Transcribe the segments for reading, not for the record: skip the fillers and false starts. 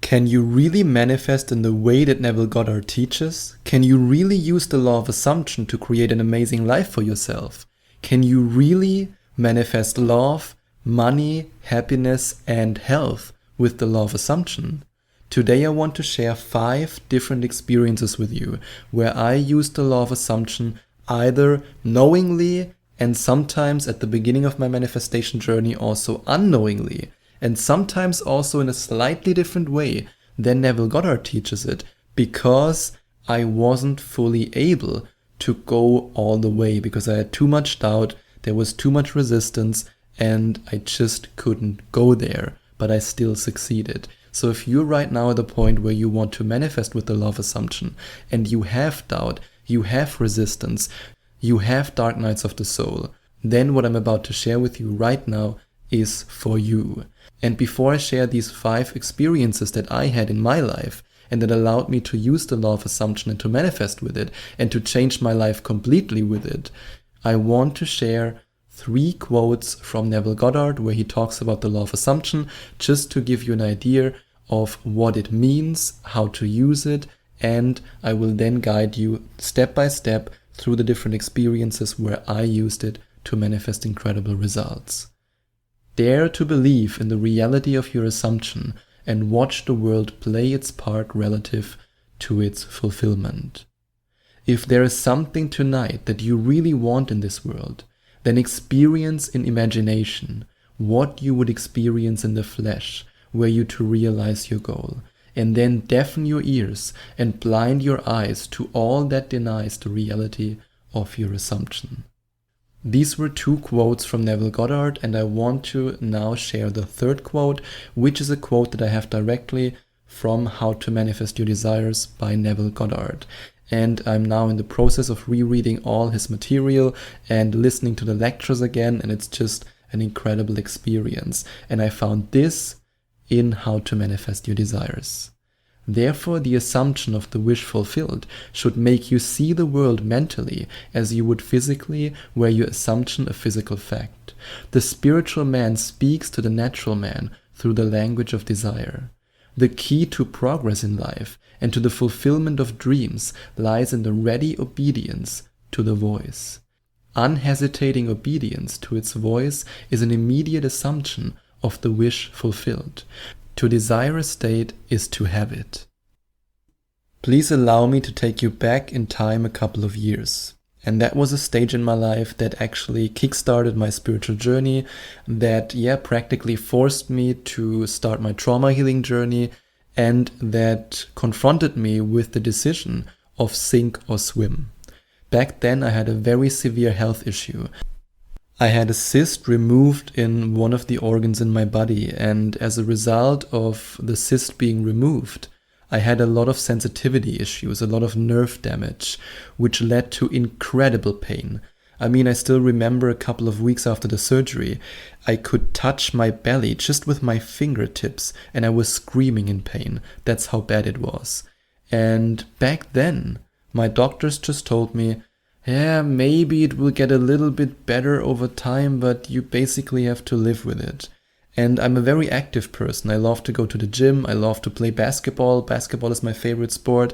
Can you really manifest in the way that Neville Goddard teaches? Can you really use the law of assumption to create an amazing life for yourself? Can you really manifest love, money, happiness, and health with the law of assumption? Today I want to share 5 different experiences with you where I used the law of assumption either knowingly and sometimes at the beginning of my manifestation journey also unknowingly, and sometimes also in a slightly different way than Neville Goddard teaches it, because I wasn't fully able to go all the way, because I had too much doubt, there was too much resistance, and I just couldn't go there, but I still succeeded. So if you're right now at the point where you want to manifest with the law of assumption, and you have doubt, you have resistance, you have dark nights of the soul, then what I'm about to share with you right now is for you. And before I share these 5 experiences that I had in my life and that allowed me to use the law of assumption and to manifest with it and to change my life completely with it, I want to share 3 quotes from Neville Goddard where he talks about the law of assumption, just to give you an idea of what it means, how to use it, and I will then guide you step by step through the different experiences where I used it to manifest incredible results. Dare to believe in the reality of your assumption and watch the world play its part relative to its fulfillment. If there is something tonight that you really want in this world, then experience in imagination what you would experience in the flesh were you to realize your goal, and then deafen your ears and blind your eyes to all that denies the reality of your assumption. These were 2 quotes from Neville Goddard, and I want to now share the 3rd quote, which is a quote that I have directly from How to Manifest Your Desires by Neville Goddard. And I'm now in the process of rereading all his material and listening to the lectures again, and it's just an incredible experience. And I found this in How to Manifest Your Desires. Therefore, the assumption of the wish fulfilled should make you see the world mentally as you would physically, were your assumption a physical fact. The spiritual man speaks to the natural man through the language of desire. The key to progress in life and to the fulfillment of dreams lies in the ready obedience to the voice. Unhesitating obedience to its voice is an immediate assumption of the wish fulfilled. To desire a state is to have it. Please allow me to take you back in time a couple of years. And that was a stage in my life that actually kickstarted my spiritual journey, that practically forced me to start my trauma healing journey, and that confronted me with the decision of sink or swim. Back then I had a very severe health issue. I had a cyst removed in one of the organs in my body, and as a result of the cyst being removed, I had a lot of sensitivity issues, a lot of nerve damage, which led to incredible pain. I mean, I still remember a couple of weeks after the surgery, I could touch my belly just with my fingertips, and I was screaming in pain. That's how bad it was. And back then, my doctors just told me, maybe it will get a little bit better over time, but you basically have to live with it. And I'm a very active person. I love to go to the gym. I love to play basketball. Basketball is my favorite sport.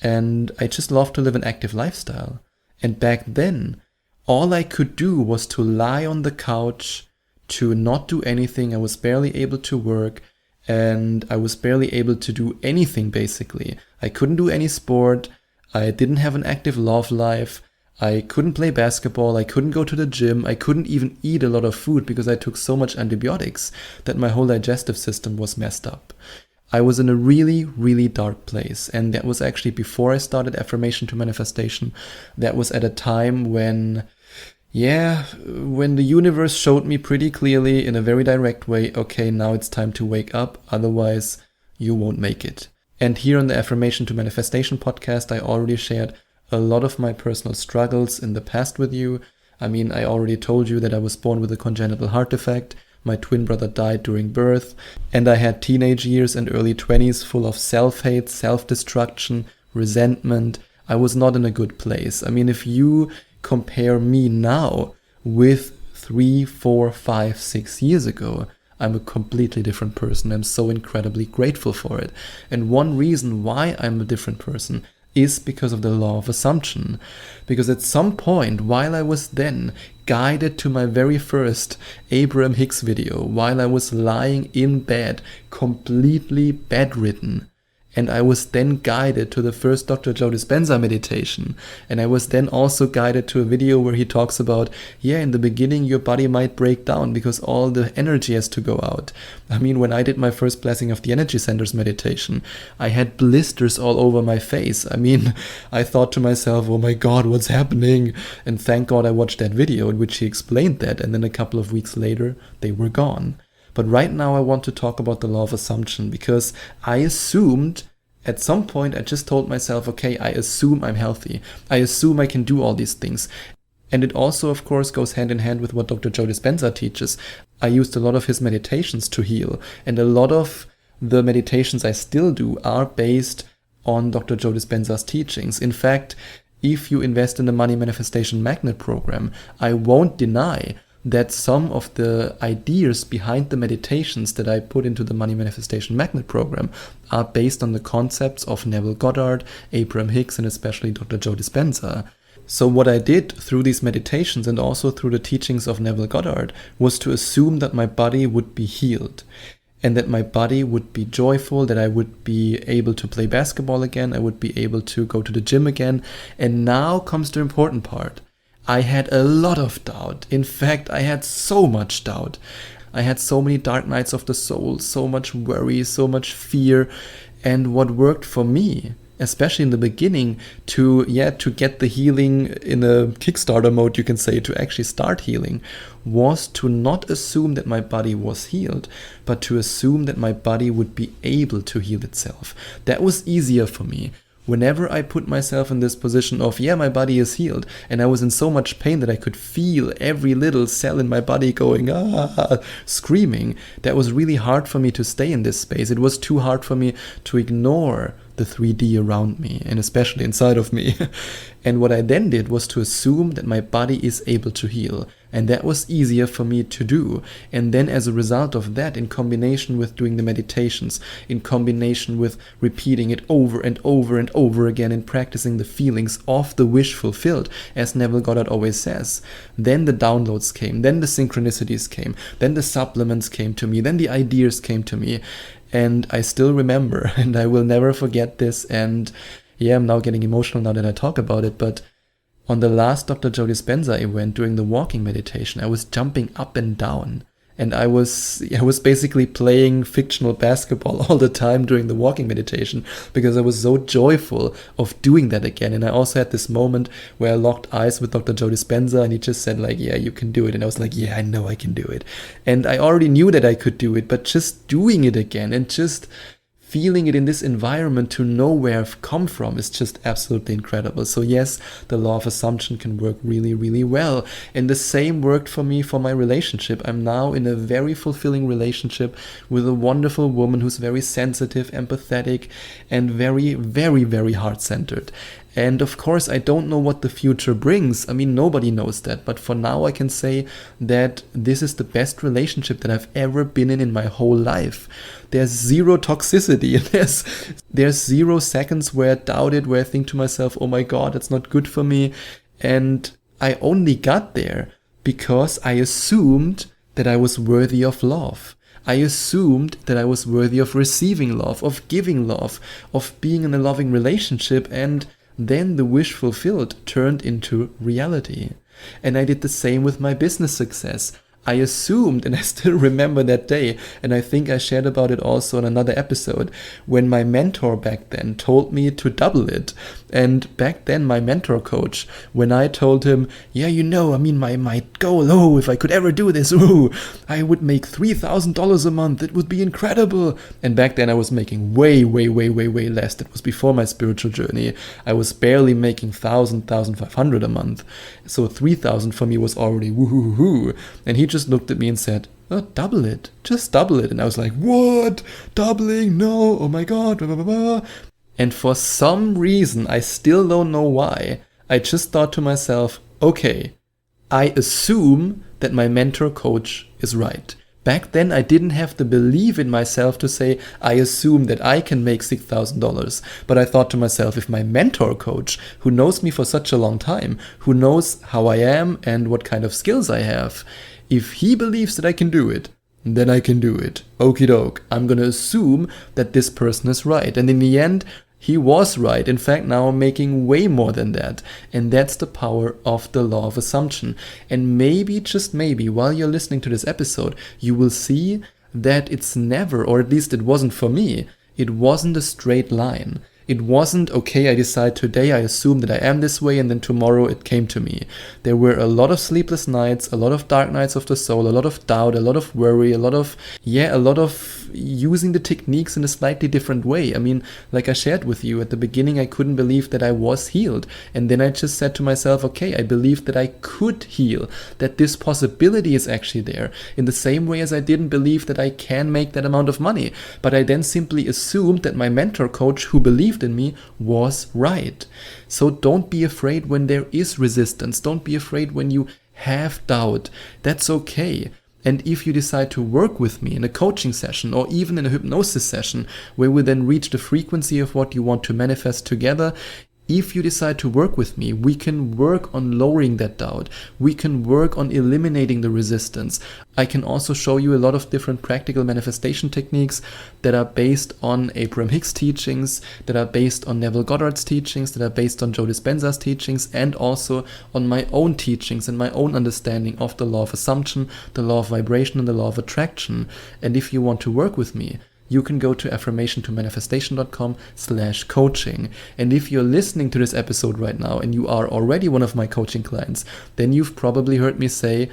And I just love to live an active lifestyle. And back then, all I could do was to lie on the couch, to not do anything. I was barely able to work, and I was barely able to do anything, basically. I couldn't do any sport. I didn't have an active love life. I couldn't play basketball, I couldn't go to the gym, I couldn't even eat a lot of food because I took so much antibiotics that my whole digestive system was messed up. I was in a really, really dark place, and that was actually before I started Affirmation to Manifestation. That was at a time when the universe showed me pretty clearly in a very direct way, okay, now it's time to wake up, otherwise you won't make it. And here on the Affirmation to Manifestation podcast, I already shared a lot of my personal struggles in the past with you. I mean, I already told you that I was born with a congenital heart defect, my twin brother died during birth, and I had teenage years and early 20s full of self-hate, self-destruction, resentment. I was not in a good place. I mean, if you compare me now with 3, 4, 5, 6 years ago, I'm a completely different person. I'm so incredibly grateful for it. And one reason why I'm a different person is because of the law of assumption. Because at some point, while I was then guided to my very first Abraham Hicks video, while I was lying in bed, completely bedridden, and I was then guided to the first Dr. Joe Dispenza meditation. And I was then also guided to a video where he talks about, in the beginning your body might break down because all the energy has to go out. I mean, when I did my first Blessing of the Energy Centers meditation, I had blisters all over my face. I mean, I thought to myself, oh my God, what's happening? And thank God I watched that video in which he explained that. And then a couple of weeks later, they were gone. But right now I want to talk about the law of assumption, because I assumed at some point, I just told myself, okay, I assume I'm healthy. I assume I can do all these things. And it also, of course, goes hand in hand with what Dr. Joe Dispenza teaches. I used a lot of his meditations to heal. And a lot of the meditations I still do are based on Dr. Joe Dispenza's teachings. In fact, if you invest in the Money Manifestation Magnet program, I won't deny that some of the ideas behind the meditations that I put into the Money Manifestation Magnet program are based on the concepts of Neville Goddard, Abraham Hicks, and especially Dr. Joe Dispenza. So what I did through these meditations and also through the teachings of Neville Goddard was to assume that my body would be healed and that my body would be joyful, that I would be able to play basketball again, I would be able to go to the gym again. And now comes the important part. I had a lot of doubt. In fact, I had so much doubt. I had so many dark nights of the soul, so much worry, so much fear. And what worked for me, especially in the beginning, to get the healing in a Kickstarter mode, you can say, to actually start healing, was to not assume that my body was healed, but to assume that my body would be able to heal itself. That was easier for me. Whenever I put myself in this position of, my body is healed, and I was in so much pain that I could feel every little cell in my body going, screaming, that was really hard for me to stay in this space. It was too hard for me to ignore the 3D around me, and especially inside of me. And what I then did was to assume that my body is able to heal. And that was easier for me to do. And then as a result of that, in combination with doing the meditations, in combination with repeating it over and over and over again and practicing the feelings of the wish fulfilled, as Neville Goddard always says, then the downloads came, then the synchronicities came, then the supplements came to me, then the ideas came to me. And I still remember, and I will never forget this, and I'm now getting emotional now that I talk about it, but on the last Dr. Joe Dispenza event during the walking meditation, I was jumping up and down, and I was basically playing fictional basketball all the time during the walking meditation because I was so joyful of doing that again. And I also had this moment where I locked eyes with Dr. Joe Dispenza, and he just said like, you can do it. And I was like, I know I can do it. And I already knew that I could do it, but just doing it again and just feeling it in this environment, to know where I've come from, is just absolutely incredible. So yes, the law of assumption can work really, really well. And the same worked for me for my relationship. I'm now in a very fulfilling relationship with a wonderful woman who's very sensitive, empathetic, and very, very, very heart-centered. And of course, I don't know what the future brings. I mean, nobody knows that. But for now, I can say that this is the best relationship that I've ever been in my whole life. There's zero toxicity. There's 0 seconds where I doubt it, where I think to myself, oh my God, that's not good for me. And I only got there because I assumed that I was worthy of love. I assumed that I was worthy of receiving love, of giving love, of being in a loving relationship, and then the wish fulfilled turned into reality. And I did the same with my business success. I assumed, and I still remember that day, and I think I shared about it also in another episode, when my mentor back then told me to double it. And back then, my mentor coach, when I told him, my goal, if I could ever do this, I would make $3,000 a month, it would be incredible. And back then I was making way, way, way, way, way less. That was before my spiritual journey. I was barely making 1,000, 1,500 a month. So 3,000 for me was already woohoo. And he just looked at me and said, double it, just double it. And I was like, what? Doubling? No, oh my God, blah, blah, blah. And for some reason, I still don't know why, I just thought to myself, okay, I assume that my mentor coach is right. Back then, I didn't have the belief in myself to say, I assume that I can make $6,000. But I thought to myself, if my mentor coach, who knows me for such a long time, who knows how I am and what kind of skills I have, if he believes that I can do it, then I can do it. Okie doke. I'm going to assume that this person is right. And in the end, he was right. In fact, now I'm making way more than that. And that's the power of the law of assumption. And maybe, just maybe, while you're listening to this episode, you will see that it's never, or at least it wasn't for me, it wasn't a straight line. It wasn't, okay, I decide today, I assume that I am this way, and then tomorrow it came to me. There were a lot of sleepless nights, a lot of dark nights of the soul, a lot of doubt, a lot of worry, a lot of using the techniques in a slightly different way. I mean, like I shared with you, at the beginning I couldn't believe that I was healed. And then I just said to myself, okay, I believe that I could heal, that this possibility is actually there. In the same way as I didn't believe that I can make that amount of money. But I then simply assumed that my mentor coach, who believed in me, was right. So don't be afraid when there is resistance. Don't be afraid when you have doubt. That's okay. And if you decide to work with me in a coaching session or even in a hypnosis session where we then reach the frequency of what you want to manifest together, if you decide to work with me, we can work on lowering that doubt. We can work on eliminating the resistance. I can also show you a lot of different practical manifestation techniques that are based on Abraham Hicks' teachings, that are based on Neville Goddard's teachings, that are based on Joe Dispenza's teachings, and also on my own teachings and my own understanding of the law of assumption, the law of vibration, and the law of attraction. And if you want to work with me, you can go to affirmationtomanifestation.com/coaching. And if you're listening to this episode right now and you are already one of my coaching clients, then you've probably heard me say,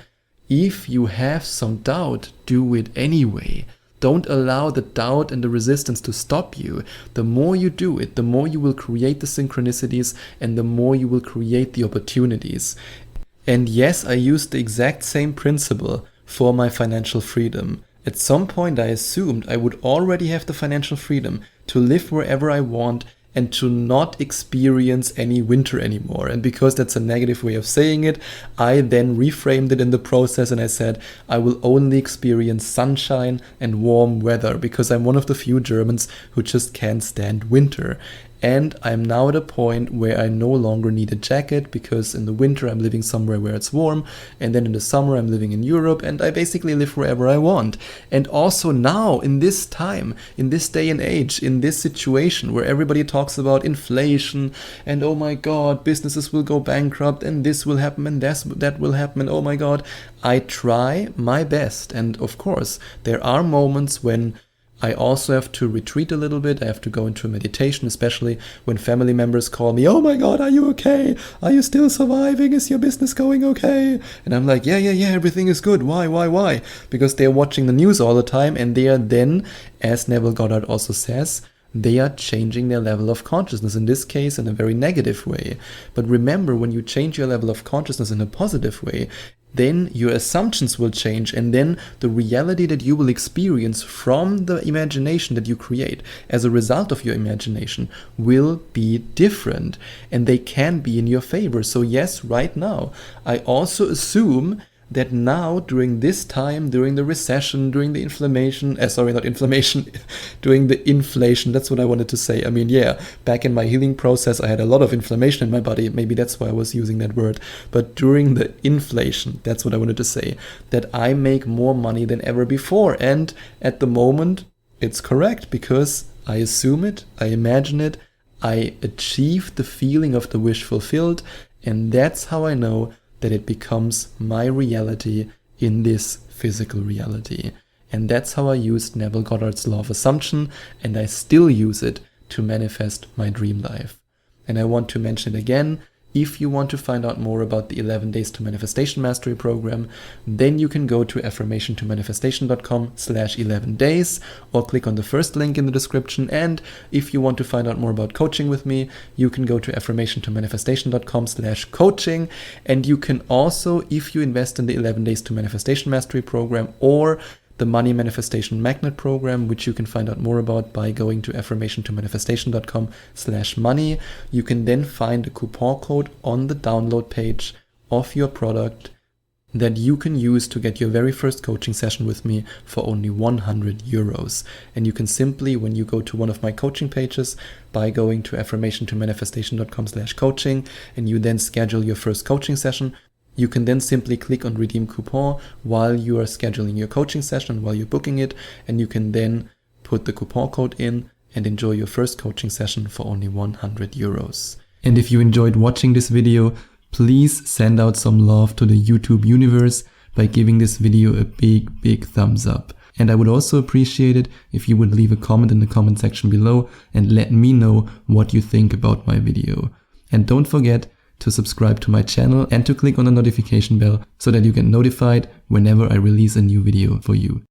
if you have some doubt, do it anyway. Don't allow the doubt and the resistance to stop you. The more you do it, the more you will create the synchronicities and the more you will create the opportunities. And yes, I used the exact same principle for my financial freedom. At some point I assumed I would already have the financial freedom to live wherever I want and to not experience any winter anymore. And because that's a negative way of saying it, I then reframed it in the process and I said, I will only experience sunshine and warm weather because I'm one of the few Germans who just can't stand winter. And I'm now at a point where I no longer need a jacket because in the winter I'm living somewhere where it's warm, and then in the summer I'm living in Europe, and I basically live wherever I want. And also now, in this time, in this day and age, in this situation where everybody talks about inflation and oh my god, businesses will go bankrupt and this will happen and that will happen and oh my god, I try my best. And of course, there are moments when I also have to retreat a little bit. I have to go into a meditation, especially when family members call me, oh my god, are you okay? Are you still surviving? Is your business going okay? And I'm like, yeah, everything is good. Why? Because they're watching the news all the time and they are then, as Neville Goddard also says, they are changing their level of consciousness, in this case in a very negative way. But remember, when you change your level of consciousness in a positive way, then your assumptions will change, and then the reality that you will experience from the imagination that you create as a result of your imagination will be different, and they can be in your favor. So yes, right now, I also assume that now, during this time, during the recession, during the during the inflation, that's what I wanted to say. I mean, yeah, back in my healing process, I had a lot of inflammation in my body. Maybe that's why I was using that word. But during the inflation, that's what I wanted to say, that I make more money than ever before. And at the moment, it's correct because I assume it, I imagine it, I achieve the feeling of the wish fulfilled, and that's how I know that it becomes my reality in this physical reality. And that's how I used Neville Goddard's law of assumption, and I still use it to manifest my dream life. And I want to mention it again, if you want to find out more about the 11 Days to Manifestation Mastery program, then you can go to affirmationtomanifestation.com/11days or click on the first link in the description. And if you want to find out more about coaching with me, you can go to affirmationtomanifestation.com/coaching. And you can also, if you invest in the 11 Days to Manifestation Mastery program or the Money Manifestation Magnet program, which you can find out more about by going to affirmationtomanifestation.com/money. You can then find a coupon code on the download page of your product that you can use to get your very first coaching session with me for only 100 euros. And you can simply, when you go to one of my coaching pages, by going to affirmationtomanifestation.com/coaching, and you then schedule your first coaching session, you can then simply click on redeem coupon while you are scheduling your coaching session, while you're booking it, and you can then put the coupon code in and enjoy your first coaching session for only 100 euros. And if you enjoyed watching this video, please send out some love to the YouTube universe by giving this video a big thumbs up. And I would also appreciate it if you would leave a comment in the comment section below and let me know what you think about my video. And don't forget to subscribe to my channel and to click on the notification bell so that you get notified whenever I release a new video for you.